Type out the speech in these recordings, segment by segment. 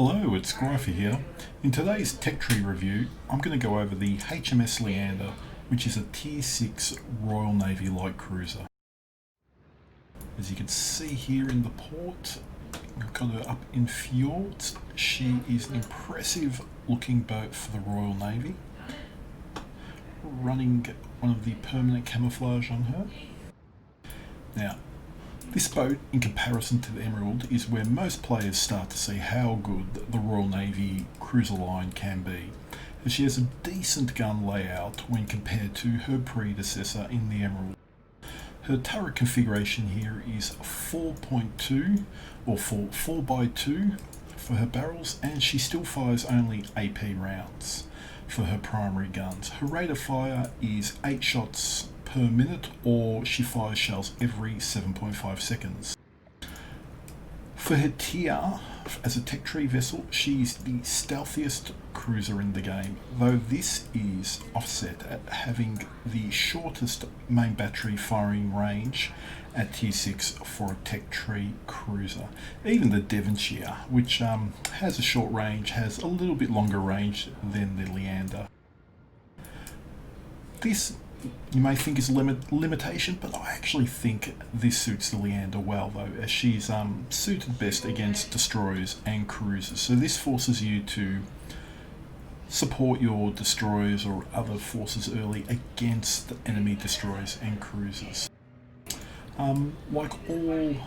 Hello, it's Grifey here. In today's tech tree review, I'm going to go over the HMS Leander, which is a Tier 6 Royal Navy light cruiser. As you can see here in the port, we've got her up in fjords. She is an impressive looking boat for the Royal Navy, running one of the permanent camouflage on her. Now, this boat, in comparison to the Emerald, is where most players start to see how good the Royal Navy cruiser line can be, as she has a decent gun layout when compared to her predecessor in the Emerald. Her turret configuration here is 4.2 or 4x2 for her barrels, and she still fires only AP rounds for her primary guns. Her rate of fire is 8 shots per minute, or she fires shells every 7.5 seconds. For her tier, as a tech tree vessel, she's the stealthiest cruiser in the game, though this is offset at having the shortest main battery firing range at tier 6 for a tech tree cruiser. Even the Devonshire, which has a short range, has a little bit longer range than the Leander. This you may think is a limitation, but I actually think this suits the Leander well, though, as she's suited best against destroyers and cruisers. So this forces you to support your destroyers or other forces early against the enemy destroyers and cruisers. Like all the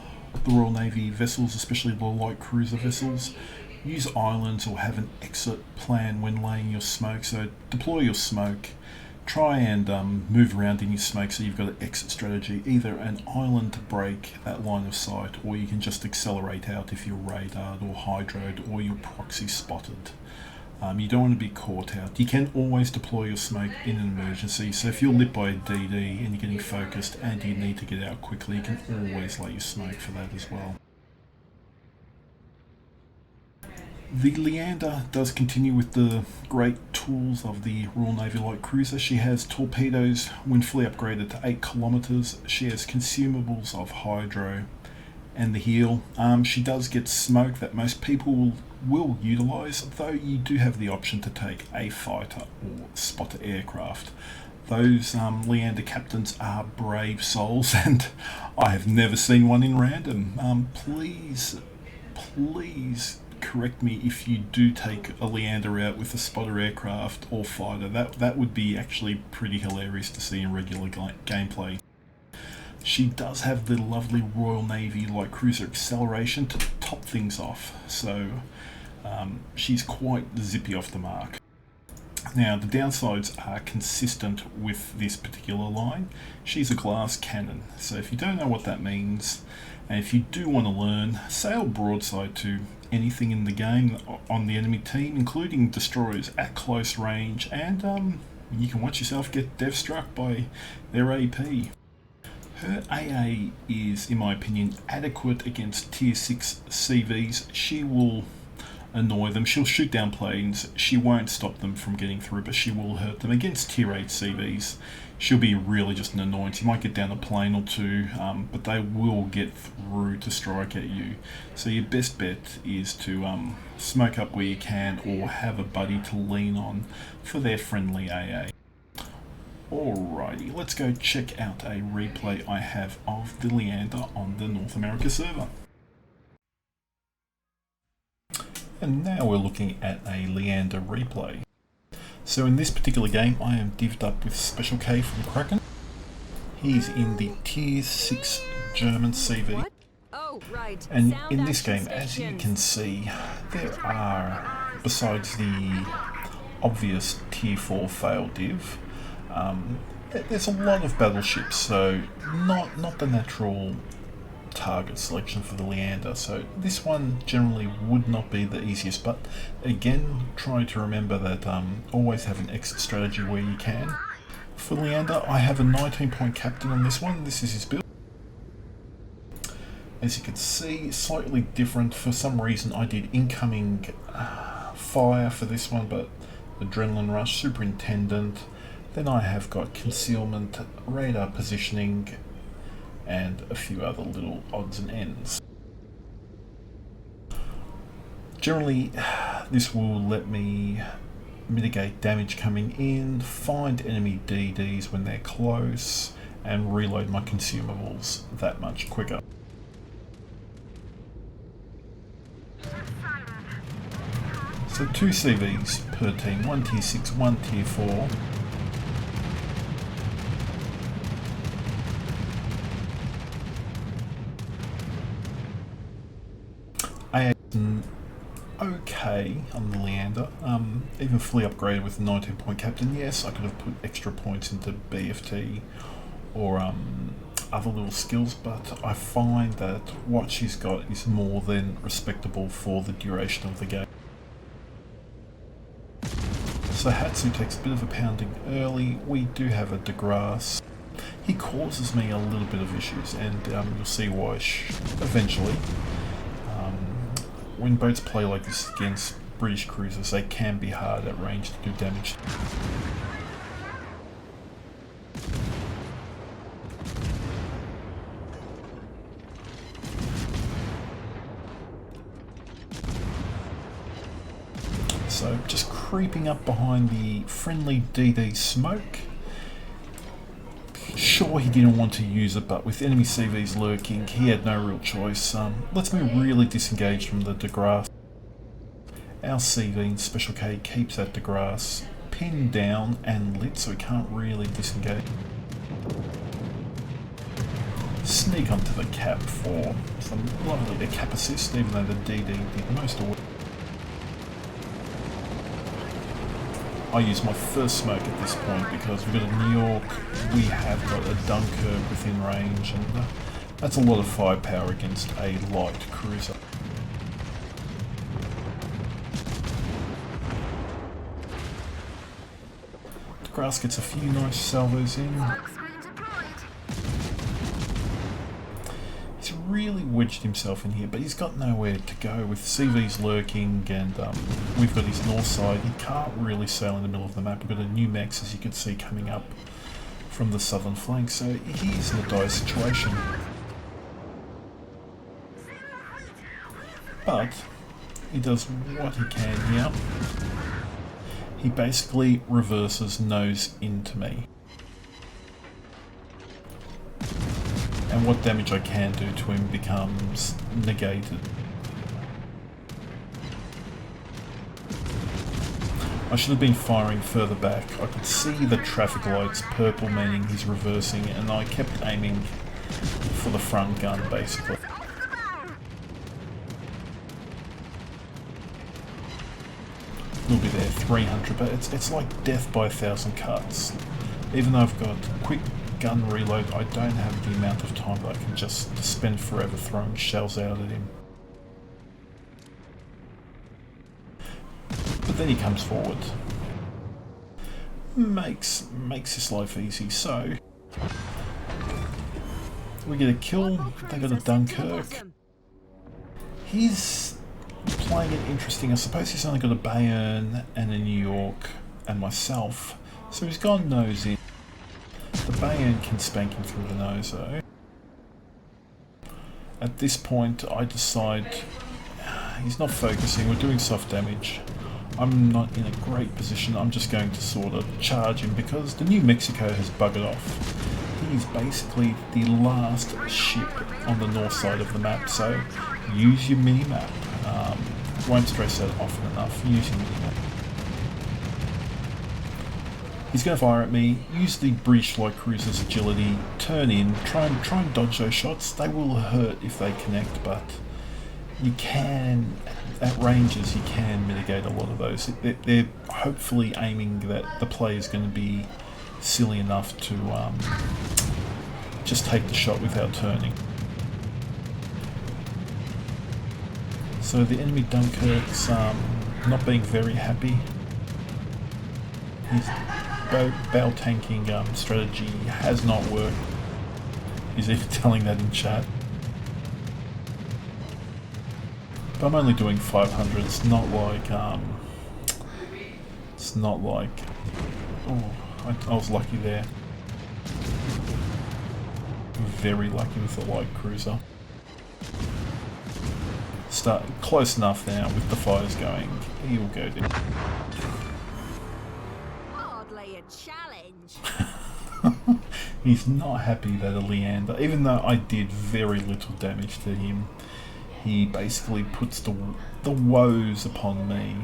Royal Navy vessels, especially the light cruiser vessels, use islands or have an exit plan when laying your smoke. So deploy your smoke. Try and move around in your smoke so you've got an exit strategy, either an island to break that line of sight, or you can just accelerate out if you're radared or hydroed or your proxy spotted. You don't want to be caught out. You can always deploy your smoke in an emergency, so if you're lit by a DD and you're getting focused and you need to get out quickly, you can always lay your smoke for that as well. The Leander does continue with the great tools of the Royal Navy light cruiser. She has torpedoes when fully upgraded to 8 kilometers. She has consumables of hydro and the heel. She does get smoke that most people will utilize, though you do have the option to take a fighter or spotter aircraft. Those Leander captains are brave souls, and I have never seen one in random. Please correct me if you do take a Leander out with a spotter aircraft or fighter. That would be actually pretty hilarious to see in regular gameplay. She does have the lovely Royal Navy light cruiser acceleration to top things off, so she's quite zippy off the mark. Now, the downsides are consistent with this particular line. She's a glass cannon, so if you don't know what that means, and if you do want to learn, sail broadside to anything in the game on the enemy team, including destroyers at close range, and you can watch yourself get death struck by their AP. Her AA is, in my opinion, adequate against tier 6 CVs. She will annoy them. She'll shoot down planes. She won't stop them from getting through, but she will hurt them. Against tier 8 CVs, she'll be really just an annoyance. You might get down a plane or two, but they will get through to strike at you. So your best bet is to smoke up where you can, or have a buddy to lean on for their friendly AA. Alrighty, let's go check out a replay I have of the Leander on the North America server. And now we're looking at a Leander replay. So in this particular game, I am divvied up with Special K from Kraken. He's in the Tier 6 German CV. And in this game, as you can see, there are, besides the obvious Tier 4 fail div, there's a lot of battleships, so not the natural target selection for the Leander, so this one generally would not be the easiest, but again, try to remember that always have an exit strategy where you can. For Leander, I have a 19-point captain on this one. This is his build. As you can see, slightly different. For some reason I did incoming fire for this one, but adrenaline rush, superintendent. Then I have got concealment, radar positioning, and a few other little odds and ends. Generally, this will let me mitigate damage coming in, find enemy DDs when they're close, and reload my consumables that much quicker. So 2 CVs per team, 1 tier 6, 1 tier 4. Okay on the Leander, even fully upgraded with the 19-point captain. Yes, I could have put extra points into BFT or other little skills, but I find that what she's got is more than respectable for the duration of the game. So Hatsu takes a bit of a pounding early. We do have a DeGrasse. He causes me a little bit of issues, and you'll see why eventually. When boats play like this against British cruisers, they can be hard at range to do damage. So just creeping up behind the friendly DD smoke. Sure, he didn't want to use it, but with enemy CVs lurking, he had no real choice. Lets me really disengage from the DeGrasse. Our CV in Special K keeps that DeGrasse pinned down and lit, so he can't really disengage. Sneak onto the cap for some lovely cap assist, even though the DD did most of it. I use my first smoke at this point because we've got a New York, we have got a Dunkirk within range, and that's a lot of firepower against a light cruiser. DeGrasse gets a few nice salvos in. He's really wedged himself in here, but he's got nowhere to go with CVs lurking, and we've got his north side. He can't really sail in the middle of the map. We've got a new Mex, as you can see, coming up from the southern flank, so he's in a dire situation. But he does what he can here. He basically reverses nose into me. And what damage I can do to him becomes negated. I should have been firing further back. I could see the traffic lights purple, meaning he's reversing, and I kept aiming for the front gun basically. We'll be there, 300, but it's like death by 1,000 cuts. Even though I've got quick gun reload, I don't have the amount of time that I can just spend forever throwing shells out at him. But then he comes forward. Makes his life easy, so we get a kill, they got a Dunkirk. He's playing it interesting. I suppose he's only got a Bayern and a New York and myself, so he's gone nose in. The Bayern can spank him through the nose though. At this point I decide he's not focusing, we're doing soft damage. I'm not in a great position, I'm just going to sort of charge him because the New Mexico has buggered off. He's basically the last ship on the north side of the map, so use your mini-map. Won't stress that often enough, use your mini-map. He's going to fire at me, use the British light cruiser's agility, turn in, try and dodge those shots. They will hurt if they connect, but you can, at ranges, you can mitigate a lot of those. They're hopefully aiming that the player's going to be silly enough to just take the shot without turning. So the enemy Dunkirk's not being very happy. His bow tanking strategy has not worked. He's even telling that in chat. But I'm only doing 500. It's not like oh, I was lucky there. Very lucky with the light cruiser. start close enough now with the fires going. He will go down. Hardly a challenge. He's not happy that a Leander, even though I did very little damage to him, he basically puts the woes upon me.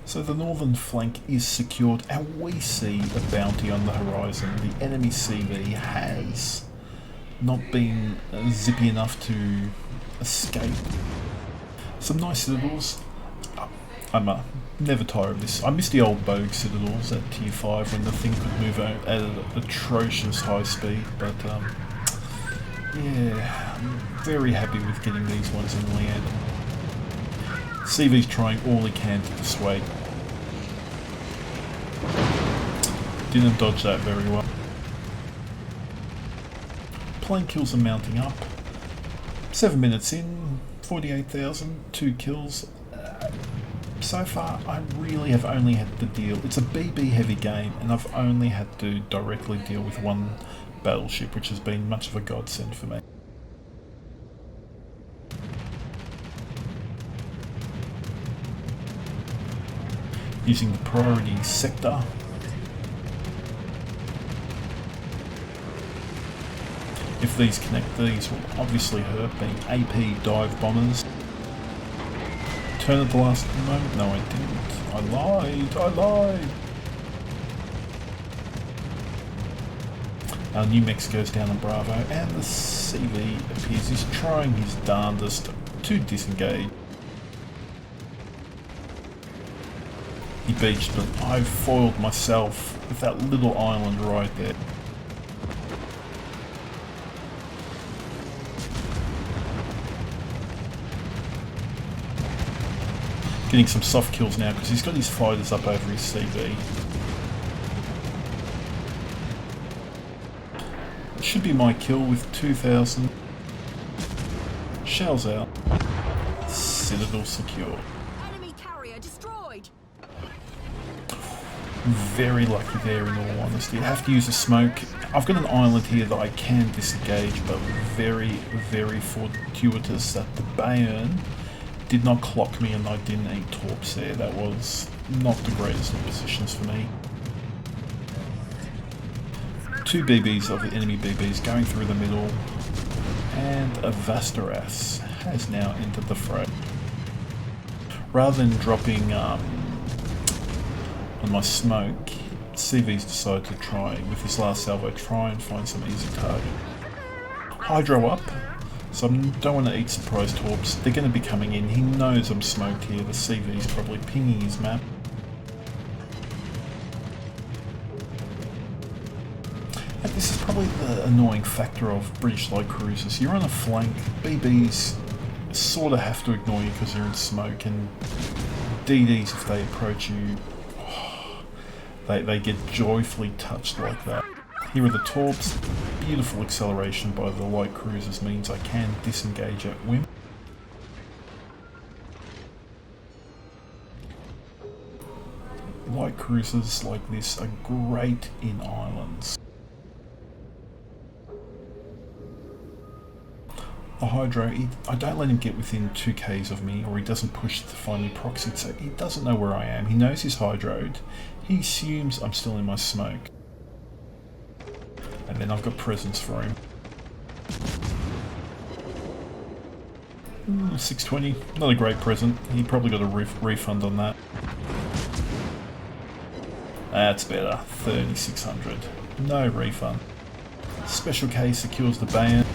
So the northern flank is secured and we see a bounty on the horizon. The enemy CV has not been zippy enough to escape. Some nice citadels. I'm never tired of this. I miss the old Bogue citadels at tier 5 when the thing could move out at an atrocious high speed, but yeah, I'm very happy with getting these ones in Leander. CV's trying all he can to dissuade. Didn't dodge that very well. Plane kills are mounting up. 7 minutes in, 48,000, 2 kills. So far, I really have only had to deal. It's a BB heavy game, and I've only had to directly deal with one battleship, which has been much of a godsend for me. Using the priority sector. If these connect, these will obviously hurt, being AP dive bombers. Turn at the last moment? No, I didn't. I lied! Our New Mexico's down on Bravo, and the CV appears he's trying his darndest to disengage. He beached, but I foiled myself with that little island right there. Getting some soft kills now because he's got his fighters up over his CV. It should be my kill with 2,000 shells out. Citadel secure. Enemy carrier destroyed. Very lucky there in all honesty. I have to use a smoke. I've got an island here that I can disengage, but very, very fortuitous that the Bayern did not clock me and I didn't eat torps there. That was not the greatest of positions for me. 2 BBs of the enemy BBs going through the middle, and a Vasteras has now entered the fray. Rather than dropping on my smoke, CV's decided to try, with his last salvo, try and find some easy target. Hydro up. So I don't want to eat surprise torps. They're going to be coming in. He knows I'm smoked here. The CV's probably pinging his map. And this is probably the annoying factor of British light cruisers. You're on a flank. BBs sort of have to ignore you because you're in smoke, and DDs, if they approach you, they get joyfully touched like that. Here are the torps. Beautiful acceleration by the light cruisers means I can disengage at whim. Light cruisers like this are great in islands. The Hydro, I don't let him get within 2Ks of me, or he doesn't push to find me proxied, so he doesn't know where I am. He knows he's hydroed. He assumes I'm still in my smoke. And then I've got presents for him. 620, not a great present. He probably got a refund on that. That's better, 3,600. No refund. Special K secures the Bayern.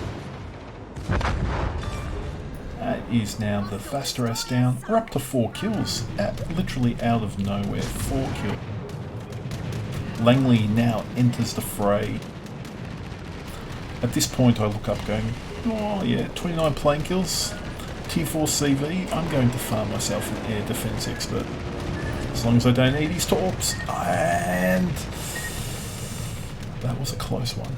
That is now the Vasteras down. We're up to 4 kills. Literally out of nowhere, 4 kills. Langley now enters the fray. At this point I look up going, oh yeah, 29 plane kills, tier 4 CV, I'm going to farm myself an air defense expert. As long as I don't eat his torps, and that was a close one.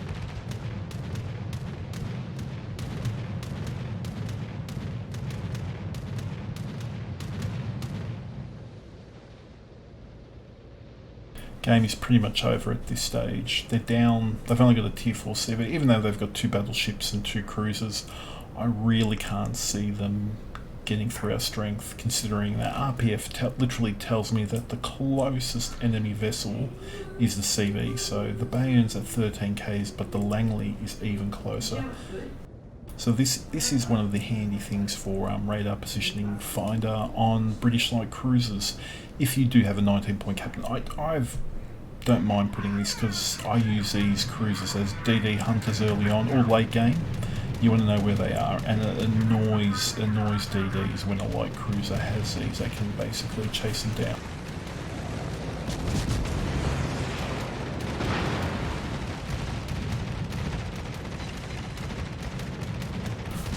Game is pretty much over at this stage. They're down, they've only got a tier 4 CV, even though they've got 2 battleships and 2 cruisers. I really can't see them getting through our strength, considering that RPF literally tells me that the closest enemy vessel is the CV, so the Bayon's at 13 Ks, but the Langley is even closer. So this is one of the handy things for radar positioning finder on British light cruisers. If you do have a 19-point captain, I don't mind putting this because I use these cruisers as DD hunters early on or late game. You want to know where they are, and it annoys DDs when a light cruiser has these. They can basically chase them down.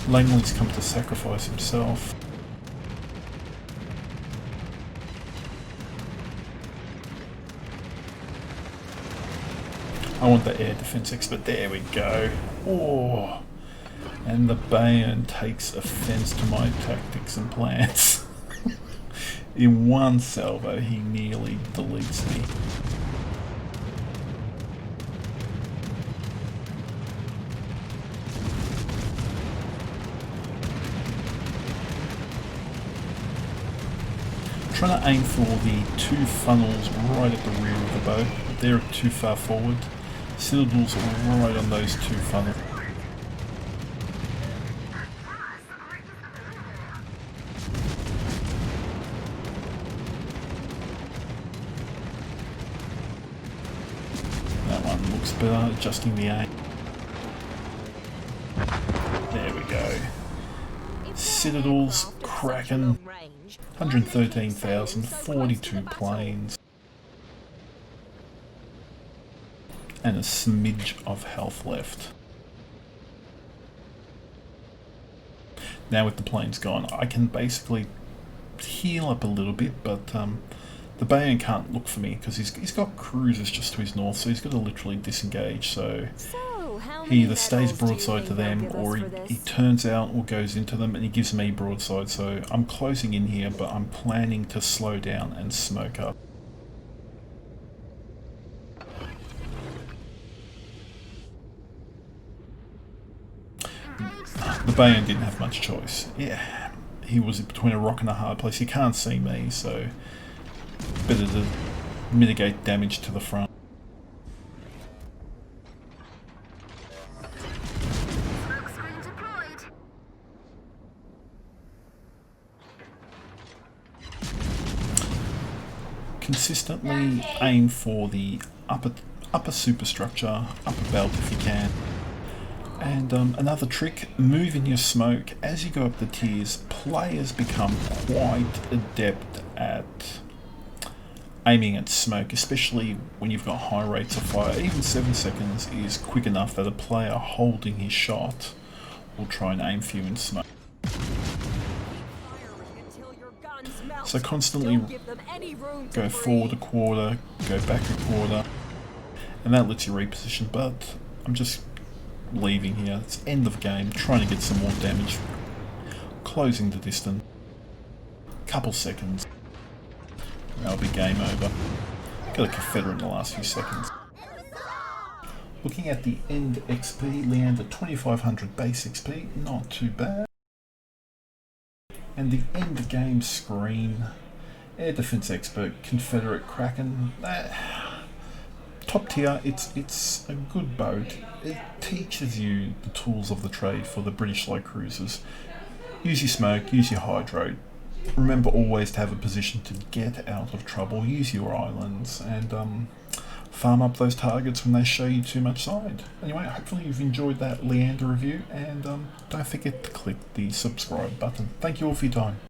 Langley's come to sacrifice himself. I want the air defense expert. There we go. Oh. And the Bayon takes offense to my tactics and plans. In one salvo, he nearly deletes me. Trying to aim for the two funnels right at the rear of the boat, but they're too far forward. Citadels are right on those two funnels. That one looks better, adjusting the aim. There we go. Citadels, cracking. 113,000, 42 planes. And a smidge of health left. Now with the planes gone, I can basically heal up a little bit, but the Bayon can't look for me because he's got cruisers just to his north, so he's got to literally disengage. So he either stays broadside to them, or he turns out or goes into them, and he gives me broadside. So I'm closing in here, but I'm planning to slow down and smoke up. The Bayon didn't have much choice. Yeah, he was between a rock and a hard place. He can't see me, so better to mitigate damage to the front. Consistently aim for the upper superstructure, upper belt if you can. And another trick, move in your smoke. As you go up the tiers, players become quite adept at aiming at smoke, especially when you've got high rates of fire. Even 7 seconds is quick enough that a player holding his shot will try and aim for you in smoke. So constantly go forward a quarter, go back a quarter, and that lets you reposition, but I'm just leaving here. It's end of game, trying to get some more damage, closing the distance. Couple seconds, that'll be game over. Got a Confederate in the last few seconds. Looking at the end XP, Leander 2500 base XP, not too bad. And the end game screen, air defense expert, Confederate Kraken. Top tier, it's a good boat. It teaches you the tools of the trade for the British light cruisers. Use your smoke, use your hydro. Remember always to have a position to get out of trouble. Use your islands and farm up those targets when they show you too much side. Anyway, hopefully you've enjoyed that Leander review, and don't forget to click the subscribe button. Thank you all for your time.